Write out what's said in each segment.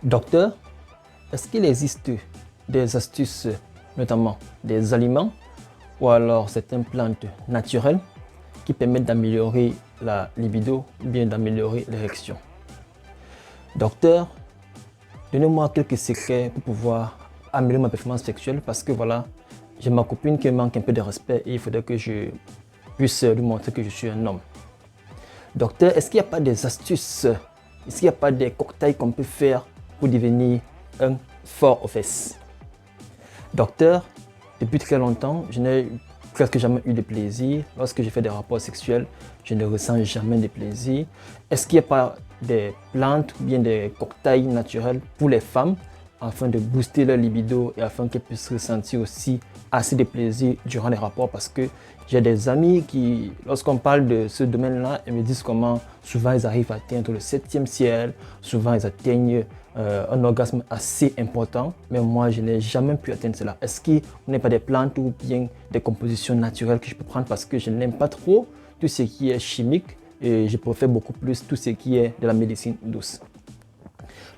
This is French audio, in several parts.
Docteur, est-ce qu'il existe des astuces, notamment des aliments ou alors certaines plantes naturelles qui permettent d'améliorer la libido ou bien d'améliorer l'érection? Docteur, donnez-moi quelques secrets pour pouvoir améliorer ma performance sexuelle parce que voilà, j'ai ma copine qui me manque un peu de respect et il faudrait que je puisse lui montrer que je suis un homme. Docteur, est-ce qu'il n'y a pas des astuces, est-ce qu'il n'y a pas des cocktails qu'on peut faire pour devenir un fort aux fesses? Docteur, depuis très longtemps, je n'ai presque jamais eu de plaisir. Lorsque je fais des rapports sexuels, je ne ressens jamais de plaisir. Est-ce qu'il n'y a pas des plantes ou bien des cocktails naturels pour les femmes afin de booster leur libido et afin qu'elles puissent ressentir aussi assez de plaisir durant les rapports? Parce que j'ai des amis qui, lorsqu'on parle de ce domaine-là, ils me disent comment souvent ils arrivent à atteindre le 7e ciel, souvent ils atteignent un orgasme assez important, mais moi je n'ai jamais pu atteindre cela. Est-ce qu'il n'y a pas des plantes ou bien des compositions naturelles que je peux prendre parce que je n'aime pas trop tout ce qui est chimique et je préfère beaucoup plus tout ce qui est de la médecine douce?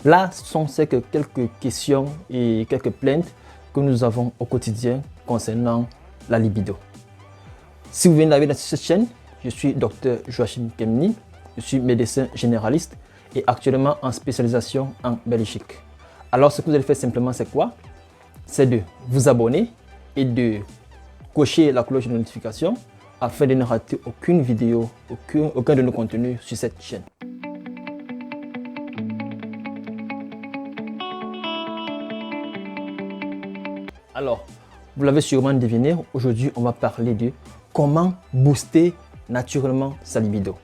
Là, ce sont quelques questions et quelques plaintes que nous avons au quotidien concernant la libido. Si vous venez d'arriver dans cette chaîne, je suis Dr Joachim Kemni, je suis médecin généraliste et actuellement en spécialisation en Belgique. Alors ce que vous allez faire simplement c'est quoi? C'est de vous abonner et de cocher la cloche de notification afin de ne rater aucune vidéo, aucun de nos contenus sur cette chaîne. Alors, vous l'avez sûrement deviné, aujourd'hui on va parler de comment booster naturellement sa libido.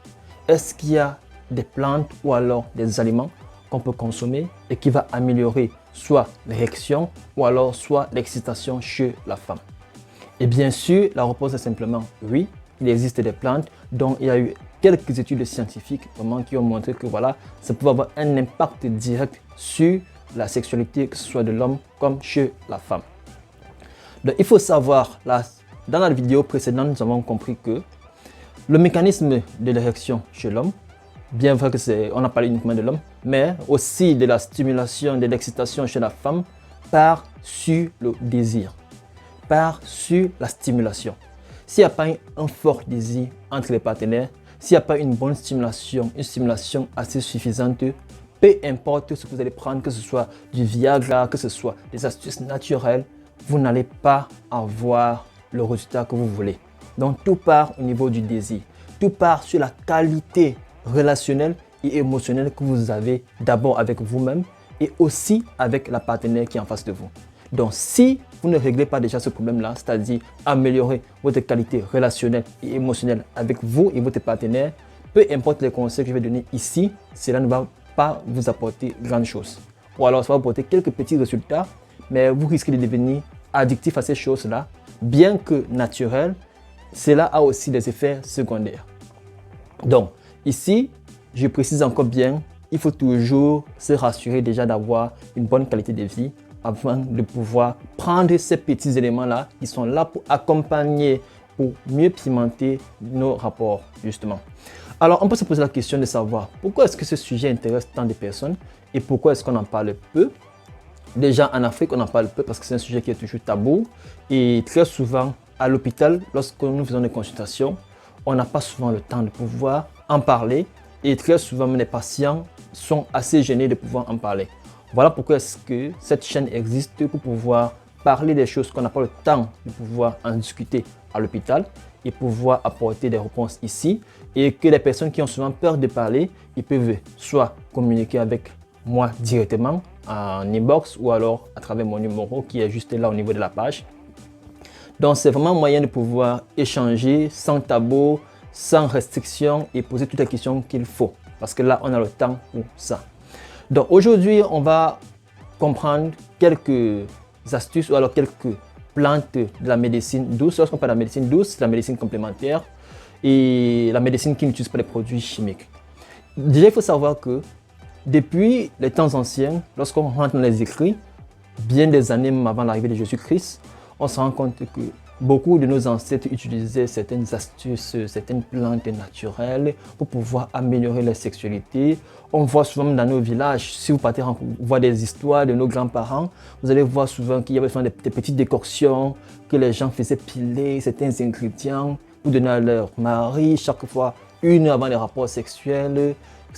Est-ce qu'il y a des plantes ou alors des aliments qu'on peut consommer et qui va améliorer soit l'érection ou alors soit l'excitation chez la femme? Et bien sûr, la réponse est simplement oui. Il existe des plantes dont il y a eu quelques études scientifiques vraiment qui ont montré que voilà, ça peut avoir un impact direct sur la sexualité, que ce soit de l'homme comme chez la femme. Donc, il faut savoir, dans la vidéo précédente, nous avons compris que le mécanisme de l'érection chez l'homme, bien vrai que on a parlé uniquement de l'homme, mais aussi de la stimulation, de l'excitation chez la femme, part sur le désir, part sur la stimulation. S'il n'y a pas un fort désir entre les partenaires, s'il n'y a pas une bonne stimulation, une stimulation assez suffisante, peu importe ce que vous allez prendre, que ce soit du Viagra, que ce soit des astuces naturelles, vous n'allez pas avoir le résultat que vous voulez. Donc tout part au niveau du désir, tout part sur la qualité relationnelle et émotionnelle que vous avez d'abord avec vous-même et aussi avec la partenaire qui est en face de vous. Donc si vous ne réglez pas déjà ce problème-là, c'est-à-dire améliorer votre qualité relationnelle et émotionnelle avec vous et votre partenaire, peu importe les conseils que je vais donner ici, cela ne va pas vous apporter grand-chose. Ou alors ça va apporter quelques petits résultats, mais vous risquez de devenir addictif à ces choses-là, bien que naturel, cela a aussi des effets secondaires. Donc, ici, je précise encore bien, il faut toujours se rassurer déjà d'avoir une bonne qualité de vie afin de pouvoir prendre ces petits éléments-là qui sont là pour accompagner, pour mieux pimenter nos rapports, justement. Alors, on peut se poser la question de savoir pourquoi est-ce que ce sujet intéresse tant de personnes et pourquoi est-ce qu'on en parle peu. Déjà, en Afrique, on en parle peu parce que c'est un sujet qui est toujours tabou et très souvent, à l'hôpital, lorsque nous faisons des consultations, on n'a pas souvent le temps de pouvoir en parler et très souvent, les patients sont assez gênés de pouvoir en parler. Voilà pourquoi est-ce que cette chaîne existe pour pouvoir parler des choses qu'on n'a pas le temps de pouvoir en discuter à l'hôpital et pouvoir apporter des réponses ici et que les personnes qui ont souvent peur de parler, ils peuvent soit communiquer avec moi directement en inbox ou alors à travers mon numéro qui est juste là au niveau de la page. Donc c'est vraiment un moyen de pouvoir échanger sans tabou, sans restriction et poser toutes les questions qu'il faut parce que là on a le temps pour ça. Donc aujourd'hui on va comprendre quelques astuces ou alors quelques plantes de la médecine douce. Lorsqu'on parle de la médecine douce, c'est la médecine complémentaire et la médecine qui n'utilise pas les produits chimiques. Déjà il faut savoir que depuis les temps anciens, lorsqu'on rentre dans les écrits, bien des années même avant l'arrivée de Jésus-Christ, on se rend compte que beaucoup de nos ancêtres utilisaient certaines astuces, certaines plantes naturelles pour pouvoir améliorer leur sexualité. On voit souvent dans nos villages, si vous partez voir des histoires de nos grands-parents, vous allez voir souvent qu'il y avait des petites décoctions que les gens faisaient piler certains ingrédients pour donner à leur mari chaque fois une heure avant les rapports sexuels,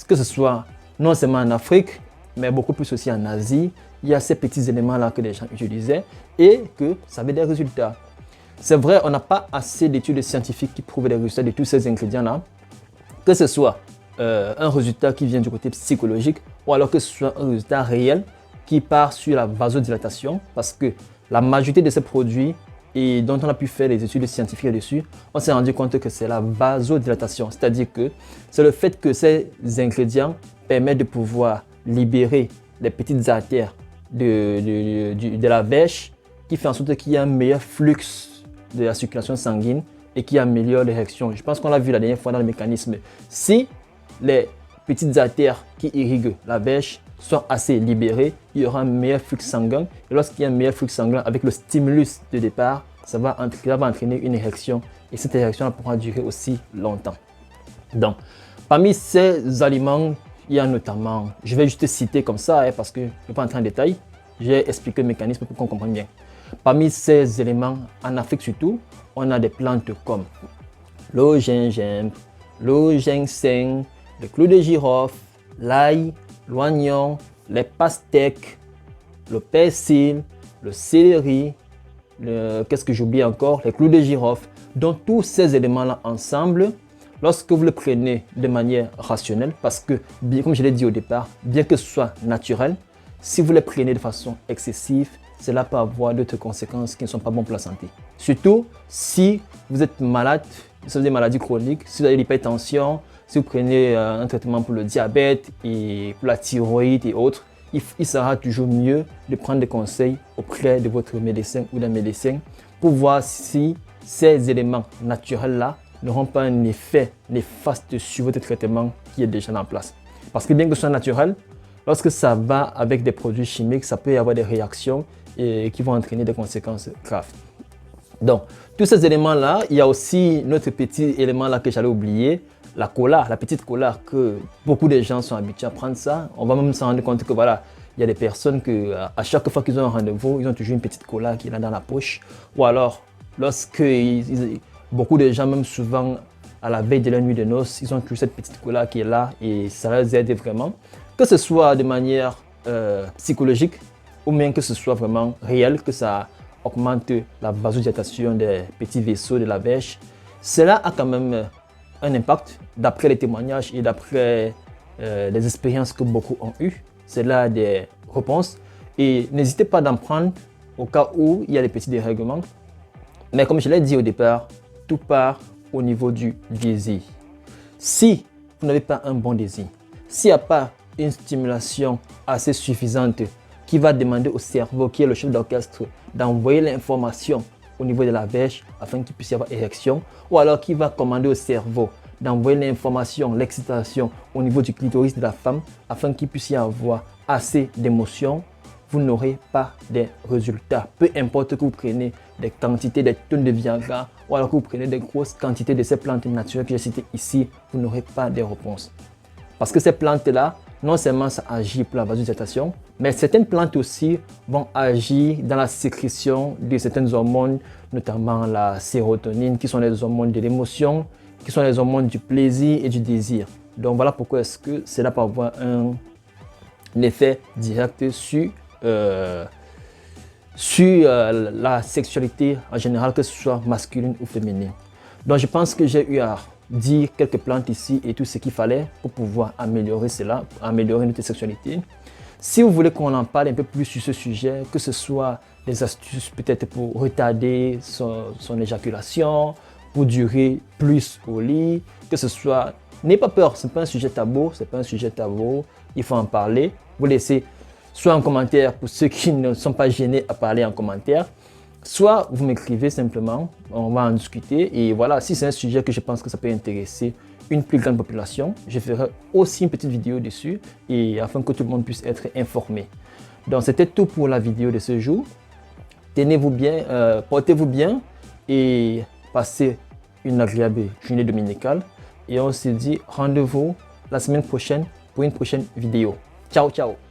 que ce soit non seulement en Afrique, mais beaucoup plus aussi en Asie. Il y a ces petits éléments-là que les gens utilisaient et que ça avait des résultats. C'est vrai, on n'a pas assez d'études scientifiques qui prouvent les résultats de tous ces ingrédients-là, que ce soit un résultat qui vient du côté psychologique ou alors que ce soit un résultat réel qui part sur la vasodilatation, parce que la majorité de ces produits et dont on a pu faire des études scientifiques dessus, on s'est rendu compte que c'est la vasodilatation, c'est-à-dire que c'est le fait que ces ingrédients permettent de pouvoir libérer les petites artères de la vèche qui fait en sorte qu'il y a un meilleur flux de la circulation sanguine et qui améliore l'érection. Je pense qu'on l'a vu la dernière fois dans le mécanisme. Si les petites artères qui irriguent la vèche sont assez libérées, il y aura un meilleur flux sanguin. Et lorsqu'il y a un meilleur flux sanguin avec le stimulus de départ, ça va entraîner une érection. Et cette érection pourra durer aussi longtemps. Donc, parmi ces aliments, il y a notamment, je vais juste citer comme ça, parce que je ne vais pas entrer en détail, j'ai expliqué le mécanisme pour qu'on comprenne bien. Parmi ces éléments, en Afrique surtout, on a des plantes comme le gingembre, le ginseng, le clou de girofle, l'ail, l'oignon, les pastèques, le persil, le céleri, qu'est-ce que j'oublie encore, les clous de girofle. Donc tous ces éléments-là ensemble, lorsque vous le prenez de manière rationnelle, parce que, comme je l'ai dit au départ, bien que ce soit naturel, si vous les prenez de façon excessive, cela peut avoir d'autres conséquences qui ne sont pas bonnes pour la santé. Surtout si vous êtes malade, si vous avez des maladies chroniques, si vous avez l'hypertension, si vous prenez un traitement pour le diabète et pour la thyroïde et autres, il sera toujours mieux de prendre des conseils auprès de votre médecin ou d'un médecin pour voir si ces éléments naturels-là n'auront pas un effet néfaste sur votre traitement qui est déjà en place. Parce que bien que ce soit naturel, lorsque ça va avec des produits chimiques, ça peut y avoir des réactions et qui vont entraîner des conséquences graves. Donc, tous ces éléments-là, il y a aussi notre petit élément là que j'allais oublier, la cola, la petite cola que beaucoup de gens sont habitués à prendre ça. On va même se rendre compte que voilà, il y a des personnes que à chaque fois qu'ils ont un rendez-vous, ils ont toujours une petite cola qui est là dans la poche. Ou alors, lorsque beaucoup de gens, même souvent à la veille de la nuit de noces, ils ont toujours cette petite cola qui est là et ça les aide vraiment. Que ce soit de manière psychologique ou bien que ce soit vraiment réel, que ça augmente la vasodilatation des petits vaisseaux de la vèche, cela a quand même un impact d'après les témoignages et d'après les expériences que beaucoup ont eues. C'est là des réponses et n'hésitez pas d'en prendre au cas où il y a des petits dérèglements. Mais comme je l'ai dit au départ, tout part au niveau du désir. Si vous n'avez pas un bon désir, s'il n'y a pas une stimulation assez suffisante qui va demander au cerveau, qui est le chef d'orchestre, d'envoyer l'information au niveau de la vèche afin qu'il puisse y avoir érection, ou alors qui va commander au cerveau d'envoyer l'information, l'excitation au niveau du clitoris de la femme afin qu'il puisse y avoir assez d'émotions, vous n'aurez pas des résultats. Peu importe que vous preniez des quantités, des tonnes de Viagra, ou alors que vous prenez des grosses quantités de ces plantes naturelles que j'ai citées ici, vous n'aurez pas de réponse. Parce que ces plantes-là, non seulement ça agit pour la vasodilatation, mais certaines plantes aussi vont agir dans la sécrétion de certaines hormones, notamment la sérotonine, qui sont les hormones de l'émotion, qui sont les hormones du plaisir et du désir. Donc voilà pourquoi est-ce que cela peut avoir un effet direct sur la sexualité en général, que ce soit masculine ou féminine. Donc je pense que j'ai eu à dire quelques plantes ici et tout ce qu'il fallait pour pouvoir améliorer cela, améliorer notre sexualité. Si vous voulez qu'on en parle un peu plus sur ce sujet, que ce soit des astuces peut-être pour retarder son éjaculation, pour durer plus au lit, que ce soit... N'ayez pas peur, ce n'est pas un sujet tabou, c'est pas un sujet tabou, il faut en parler. Vous laissez soit en commentaire pour ceux qui ne sont pas gênés à parler en commentaire, soit vous m'écrivez simplement, on va en discuter. Et voilà, si c'est un sujet que je pense que ça peut intéresser une plus grande population, je ferai aussi une petite vidéo dessus et afin que tout le monde puisse être informé. Donc c'était tout pour la vidéo de ce jour. Tenez-vous bien, portez-vous bien et passez une agréable journée dominicale. Et on se dit rendez-vous la semaine prochaine pour une prochaine vidéo. Ciao, ciao!